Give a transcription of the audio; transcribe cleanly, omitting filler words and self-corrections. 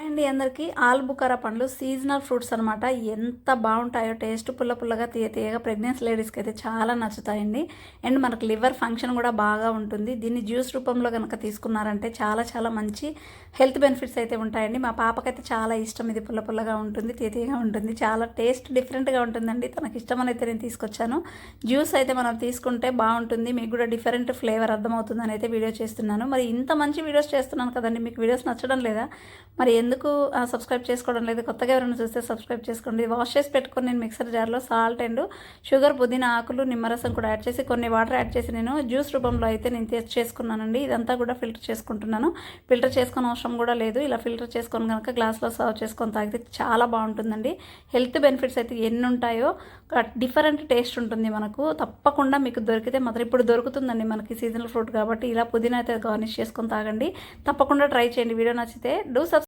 అండి అందరికీ ఆలుబుకారా పండ్లు సీజనల్ ఫ్రూట్స్ అనమాట. ఎంత బాగుంటాయో టేస్ట్ పుల్ల పుల్లగా తీయ తీయగా ప్రెగ్నెన్సీ లేడీస్కి అయితే చాలా నచ్చుతాయండి. అండ్ మనకు లివర్ ఫంక్షన్ కూడా బాగా ఉంటుంది. దీన్ని జ్యూస్ రూపంలో కనుక తీసుకున్నారంటే చాలా చాలా మంచి హెల్త్ బెనిఫిట్స్ అయితే ఉంటాయండి. మా పాపకైతే చాలా ఇష్టం. ఇది పుల్ల పుల్లగా ఉంటుంది, తీయ తీయగా ఉంటుంది, చాలా టేస్ట్ డిఫరెంట్గా ఉంటుందండి. తనకి ఇష్టమని అయితే నేను తీసుకొచ్చాను. జ్యూస్ అయితే మనం తీసుకుంటే బాగుంటుంది, మీకు కూడా డిఫరెంట్ ఫ్లేవర్ అర్థమవుతుందని అయితే వీడియో చేస్తున్నాను. మరి ఇంత మంచి వీడియోస్ చేస్తున్నాను కదండి, మీకు వీడియోస్ నచ్చడం లేదా? మరి ఎందుకు సబ్స్క్రైబ్ చేసుకోవడం లేదు? కొత్తగా ఎవరైనా చూస్తే సబ్స్క్రైబ్ చేసుకోండి. వాష్ చేసి పెట్టుకొని నేను మిక్సర్ జార్లో సాల్ట్ అండ్ షుగర్, పుదీనా ఆకులు, నిమ్మరసం కూడా యాడ్ చేసి కొన్ని వాటర్ యాడ్ చేసి నేను జ్యూస్ రూపంలో అయితే నేను చేసుకున్నానండి. ఇదంతా కూడా ఫిల్టర్ చేసుకుంటున్నాను. ఫిల్టర్ చేసుకునే అవసరం కూడా లేదు. ఇలా ఫిల్టర్ చేసుకొని కనుక గ్లాస్లో సర్వ్ చేసుకొని తాగితే చాలా బాగుంటుందండి. హెల్త్ బెనిఫిట్స్ అయితే ఎన్ని ఉంటాయో డిఫరెంట్ టేస్ట్ ఉంటుంది మనకు. తప్పకుండా మీకు దొరికితే మాత్రం ఇప్పుడు దొరుకుతుందండి మనకి సీజనల్ ఫ్రూట్ కాబట్టి ఇలా పుదీనా అయితే గార్నిష్ చేసుకొని తాగండి. తప్పకుండా ట్రై చేయండి. వీడియో నచ్చితే డూ సబ్స్క్రైబ్.